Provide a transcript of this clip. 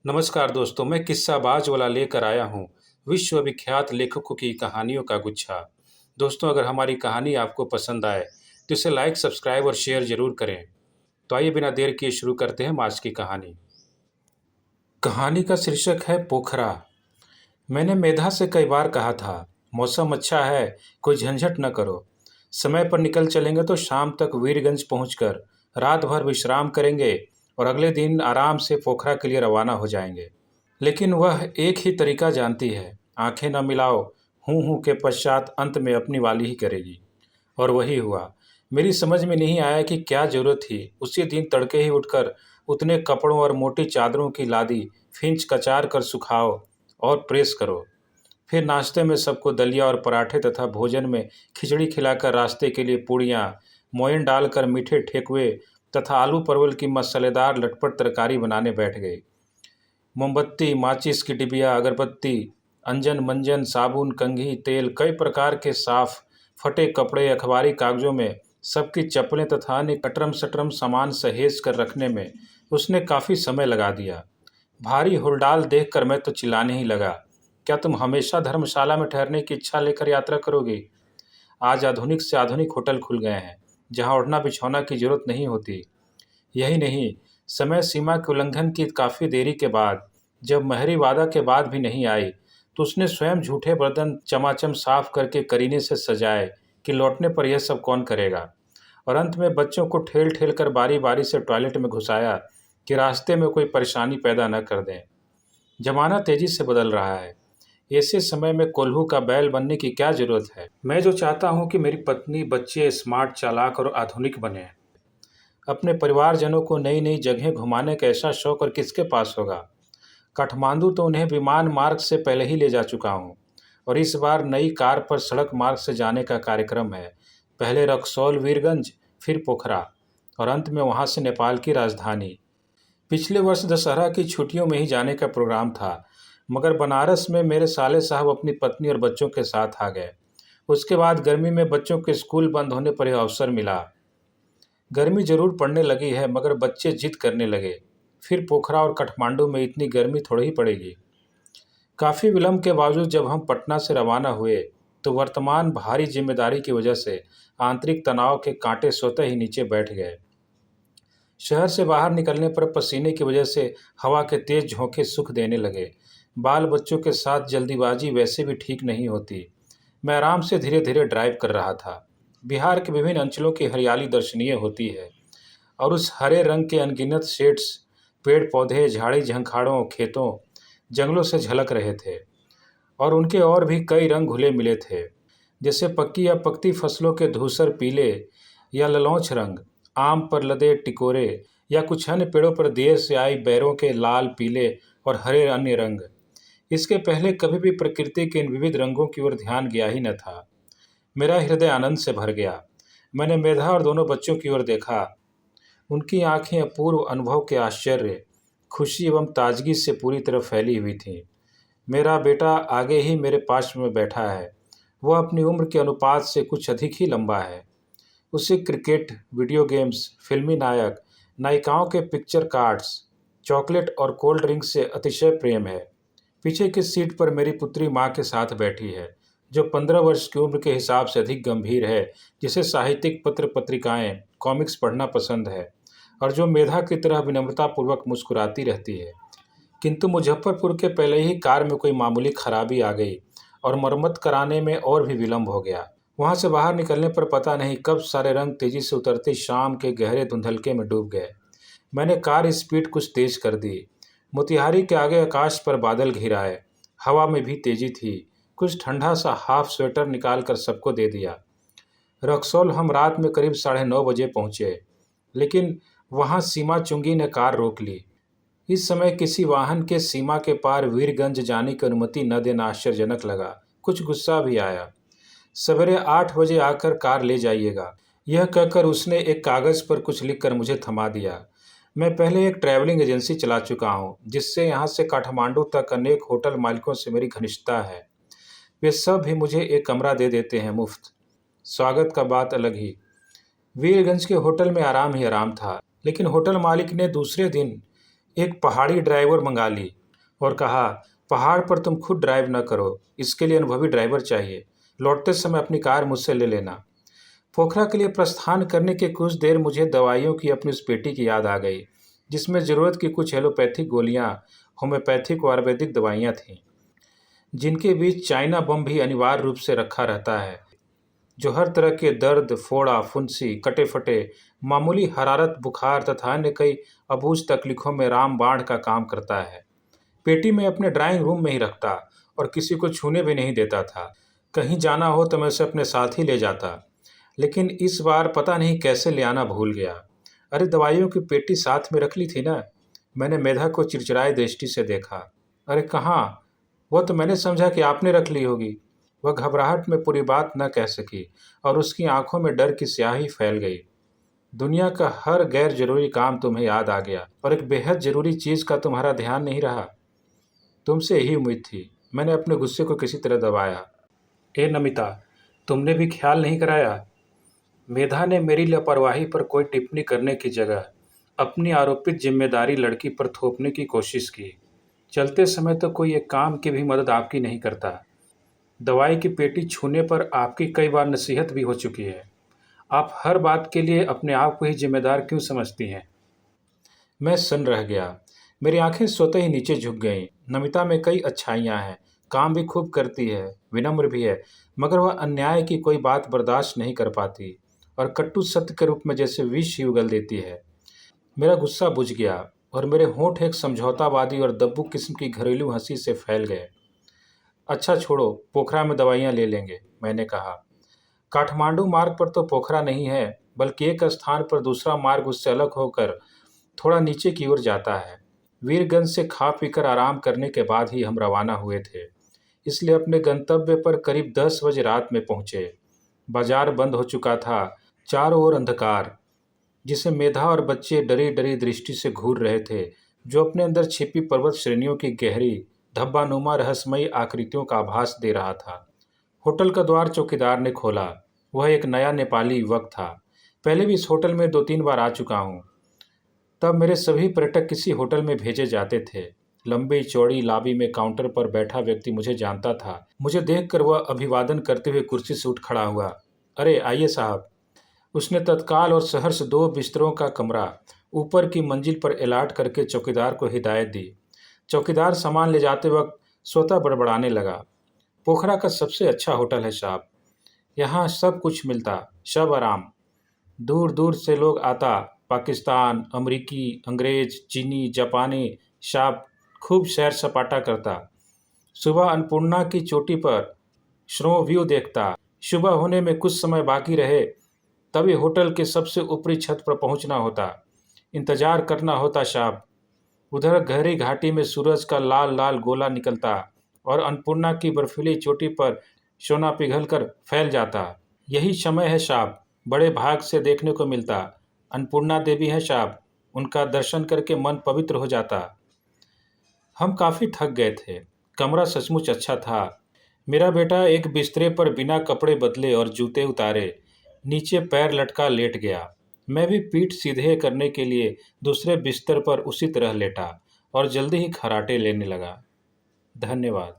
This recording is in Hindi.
नमस्कार दोस्तों, मैं किस्साबाज वाला लेकर आया हूँ विश्वविख्यात लेखकों की कहानियों का गुच्छा। दोस्तों, अगर हमारी कहानी आपको पसंद आए तो इसे लाइक, सब्सक्राइब और शेयर जरूर करें। तो आइए बिना देर किए शुरू करते हैं आज की कहानी। कहानी का शीर्षक है पोखरा। मैंने मेधा से कई बार कहा था, मौसम अच्छा है, कोई झंझट न करो। समय पर निकल चलेंगे तो शाम तक वीरगंज पहुंचकर रात भर विश्राम करेंगे और अगले दिन आराम से पोखरा के लिए रवाना हो जाएंगे। लेकिन वह एक ही तरीका जानती है, आंखें न मिलाओ, हूँ हूँ के पश्चात अंत में अपनी वाली ही करेगी। और वही हुआ। मेरी समझ में नहीं आया कि क्या जरूरत थी उसी दिन तड़के ही उठकर उतने कपड़ों और मोटी चादरों की लादी खींच कचार कर सुखाओ और प्रेस करो। फिर नाश्ते में सबको दलिया और पराठे तथा भोजन में खिचड़ी खिलाकर रास्ते के लिए पूड़ियाँ, मोयन डालकर मीठे ठेकुए तथा आलू परवल की मसालेदार लटपट तरकारी बनाने बैठ गए। मोमबत्ती, माचिस की डिबिया, अगरबत्ती, अंजन मंजन, साबुन, कंघी, तेल, कई प्रकार के साफ फटे कपड़े, अखबारी कागजों में सबकी चप्पलें तथा अन्य कटरम सटरम सामान सहेज कर रखने में उसने काफ़ी समय लगा दिया। भारी हुलडाल देखकर मैं तो चिल्लाने ही लगा, क्या तुम हमेशा धर्मशाला में ठहरने की इच्छा लेकर यात्रा करोगी? आज आधुनिक से आधुनिक होटल खुल गए हैं जहां ओढ़ना बिछौना की जरूरत नहीं होती। यही नहीं, समय सीमा के उल्लंघन की काफ़ी देरी के बाद जब महरी वादा के बाद भी नहीं आई तो उसने स्वयं झूठे बर्तन चमाचम साफ करके करीने से सजाए कि लौटने पर यह सब कौन करेगा। और अंत में बच्चों को ठेल ठेल कर बारी बारी से टॉयलेट में घुसाया कि रास्ते में कोई परेशानी पैदा न कर दें। जमाना तेजी से बदल रहा है, ऐसे समय में कोल्हू का बैल बनने की क्या जरूरत है। मैं जो चाहता हूँ कि मेरी पत्नी बच्चे स्मार्ट, चालाक और आधुनिक बने। अपने परिवारजनों को नई नई जगहें घुमाने का ऐसा शौक और किसके पास होगा। काठमांडू तो उन्हें विमान मार्ग से पहले ही ले जा चुका हूँ और इस बार नई कार पर सड़क मार्ग से जाने का कार्यक्रम है। पहले रक्सौल, वीरगंज, फिर पोखरा और अंत में वहाँ से नेपाल की राजधानी। पिछले वर्ष दशहरा की छुट्टियों में ही जाने का प्रोग्राम था, मगर बनारस में मेरे साले साहब अपनी पत्नी और बच्चों के साथ आ गए। उसके बाद गर्मी में बच्चों के स्कूल बंद होने पर यह अवसर मिला। गर्मी जरूर पड़ने लगी है, मगर बच्चे जिद करने लगे। फिर पोखरा और काठमांडू में इतनी गर्मी थोड़ी ही पड़ेगी। काफ़ी विलंब के बावजूद जब हम पटना से रवाना हुए तो वर्तमान भारी जिम्मेदारी की वजह से आंतरिक तनाव के कांटे स्वतः ही नीचे बैठ गए। शहर से बाहर निकलने पर पसीने की वजह से हवा के तेज झोंके सुख देने लगे। बाल बच्चों के साथ जल्दीबाजी वैसे भी ठीक नहीं होती। मैं आराम से धीरे धीरे ड्राइव कर रहा था। बिहार के विभिन्न अंचलों की हरियाली दर्शनीय होती है और उस हरे रंग के अनगिनत शेड्स, पेड़ पौधे, झाड़ी झंखाड़ों, खेतों, जंगलों से झलक रहे थे। और उनके और भी कई रंग घुले मिले थे, जैसे पक्की या पकती फसलों के धूसर पीले या ललौच रंग, आम पर लदे टिकोरे या कुछ अन्य पेड़ों पर देर से आई बैरों के लाल, पीले और हरे अन्य रंग। इसके पहले कभी भी प्रकृति के इन विविध रंगों की ओर ध्यान गया ही न था। मेरा हृदय आनंद से भर गया। मैंने मेधा और दोनों बच्चों की ओर देखा। उनकी आंखें अपूर्व अनुभव के आश्चर्य, खुशी एवं ताजगी से पूरी तरह फैली हुई थीं। मेरा बेटा आगे ही मेरे पास में बैठा है। वह अपनी उम्र के अनुपात से कुछ अधिक ही लंबा है। उसे क्रिकेट, वीडियो गेम्स, फिल्मी नायक, नायिकाओं के पिक्चर कार्ड्स, चॉकलेट और कोल्ड ड्रिंक से अतिशय प्रेम है। पीछे की सीट पर मेरी पुत्री माँ के साथ बैठी है, जो 15 वर्ष की उम्र के हिसाब से अधिक गंभीर है, जिसे साहित्यिक पत्र पत्रिकाएं, कॉमिक्स पढ़ना पसंद है और जो मेधा की तरह विनम्रतापूर्वक मुस्कुराती रहती है। किंतु मुजफ्फरपुर के पहले ही कार में कोई मामूली खराबी आ गई और मरम्मत कराने में और भी विलंब हो गया। वहां से बाहर निकलने पर पता नहीं कब सारे रंग तेजी से उतरते शाम के गहरे धुंधलके में डूब गए। मैंने कार स्पीड कुछ तेज कर दी। मोतिहारी के आगे आकाश पर बादल घिर आए। हवा में भी तेजी थी। कुछ ठंडा सा हाफ स्वेटर निकाल कर सबको दे दिया। रक्सौल हम रात में करीब 9:30 बजे पहुंचे, लेकिन वहां सीमा चुंगी ने कार रोक ली। इस समय किसी वाहन के सीमा के पार वीरगंज जाने की अनुमति न देना आश्चर्यजनक लगा। कुछ गुस्सा भी आया। सवेरे 8 बजे आकर कार ले जाइएगा, यह कहकर उसने एक कागज़ पर कुछ लिखकर मुझे थमा दिया। मैं पहले एक ट्रैवलिंग एजेंसी चला चुका हूँ, जिससे यहाँ से काठमांडू तक अनेक होटल मालिकों से मेरी घनिष्ठता है। वे सब भी मुझे एक कमरा दे देते हैं मुफ्त। स्वागत का बात अलग ही। वीरगंज के होटल में आराम ही आराम था, लेकिन होटल मालिक ने दूसरे दिन एक पहाड़ी ड्राइवर मंगा ली और कहा, पहाड़ पर तुम खुद ड्राइव न करो, इसके लिए अनुभवी ड्राइवर चाहिए। लौटते समय अपनी कार मुझसे ले लेना। पोखरा के लिए प्रस्थान करने के कुछ देर मुझे दवाइयों की अपनी उस पेटी की याद आ गई, जिसमें ज़रूरत की कुछ एलोपैथिक गोलियां, होम्योपैथिक और आयुर्वेदिक दवाइयां थीं, जिनके बीच चाइना बम भी अनिवार्य रूप से रखा रहता है, जो हर तरह के दर्द, फोड़ा, फुंसी, कटे फटे, मामूली हरारत, बुखार तथा अन्य कई अबूझ तकलीफों में रामबाण का काम करता है। पेटी में अपने ड्राइंग रूम में ही रखता और किसी को छूने भी नहीं देता था। कहीं जाना हो तो मैं उसे अपने साथ ही ले जाता, लेकिन इस बार पता नहीं कैसे ले आना भूल गया। अरे, दवाइयों की पेटी साथ में रख ली थी ना। मैंने मेधा को चिड़चिड़ाई दृष्टि से देखा। अरे कहाँ, वो तो मैंने समझा कि आपने रख ली होगी। वह घबराहट में पूरी बात न कह सकी और उसकी आंखों में डर की स्याही फैल गई। दुनिया का हर गैर जरूरी काम तुम्हें याद आ गया और एक बेहद जरूरी चीज का तुम्हारा ध्यान नहीं रहा। तुमसे यही उम्मीद थी। मैंने अपने गुस्से को किसी तरह दबाया। ए नमिता, तुमने भी ख्याल नहीं कराया। मेधा ने मेरी लापरवाही पर कोई टिप्पणी करने की जगह अपनी आरोपित जिम्मेदारी लड़की पर थोपने की कोशिश की। चलते समय तो कोई एक काम की भी मदद आपकी नहीं करता। दवाई की पेटी छूने पर आपकी कई बार नसीहत भी हो चुकी है। आप हर बात के लिए अपने आप को ही जिम्मेदार क्यों समझती हैं? मैं सन्न रह गया। मेरी आंखें स्वतः ही नीचे झुक गईं। नमिता में कई अच्छाइयां हैं, काम भी खूब करती है, विनम्र भी है, मगर वह अन्याय की कोई बात बर्दाश्त नहीं कर पाती और कट्टू सत्य के रूप में जैसे विष ही उगल देती है। मेरा गुस्सा बुझ गया और मेरे होंठ एक समझौतावादी और दब्बू किस्म की घरेलू हंसी से फैल गए। अच्छा छोड़ो, पोखरा में दवाइयाँ ले लेंगे, मैंने कहा। काठमांडू मार्ग पर तो पोखरा नहीं है, बल्कि एक स्थान पर दूसरा मार्ग उससे अलग होकर थोड़ा नीचे की ओर जाता है। वीरगंज से खा पीकर आराम करने के बाद ही हम रवाना हुए थे, इसलिए अपने गंतव्य पर करीब 10 बजे रात में पहुंचे। बाजार बंद हो चुका था, चारों ओर अंधकार, जिसे मेधा और बच्चे डरी डरी दृष्टि से घूर रहे थे, जो अपने अंदर छिपी पर्वत श्रेणियों की गहरी धब्बानुमा रहस्यमयी आकृतियों का आभास दे रहा था। होटल का द्वार चौकीदार ने खोला। वह एक नया नेपाली युवक था। पहले भी इस होटल में 2-3 बार आ चुका हूँ। तब मेरे सभी पर्यटक किसी होटल में भेजे जाते थे। लंबी चौड़ी लॉबी में काउंटर पर बैठा व्यक्ति मुझे जानता था। मुझे देखकर वह अभिवादन करते हुए कुर्सी से उठ खड़ा हुआ। अरे आइए साहब। उसने तत्काल और सहर्ष 2 बिस्तरों का कमरा ऊपर की मंजिल पर अलॉट करके चौकीदार को हिदायत दी। चौकीदार सामान ले जाते वक्त स्वतः बड़बड़ाने लगा। पोखरा का सबसे अच्छा होटल है साहब। यहाँ सब कुछ मिलता, सब आराम। दूर दूर से लोग आता, पाकिस्तान, अमरीकी, अंग्रेज, चीनी, जापानी साहब। खूब सैर सपाटा करता। सुबह अन्नपूर्णा की चोटी पर स्नो व्यू देखता। सुबह होने में कुछ समय बाकी रहे तभी होटल के सबसे ऊपरी छत पर पहुंचना होता। इंतजार करना होता साहब। उधर गहरी घाटी में सूरज का लाल लाल गोला निकलता और अन्नपूर्णा की बर्फीली चोटी पर सोना पिघलकर फैल जाता। यही समय है साहब, बड़े भाग से देखने को मिलता। अन्नपूर्णा देवी है साहब, उनका दर्शन करके मन पवित्र हो जाता। हम काफ़ी थक गए थे। कमरा सचमुच अच्छा था। मेरा बेटा एक बिस्तरे पर बिना कपड़े बदले और जूते उतारे नीचे पैर लटका लेट गया। मैं भी पीठ सीधे करने के लिए दूसरे बिस्तर पर उसी तरह लेटा और जल्दी ही खर्राटे लेने लगा। धन्यवाद।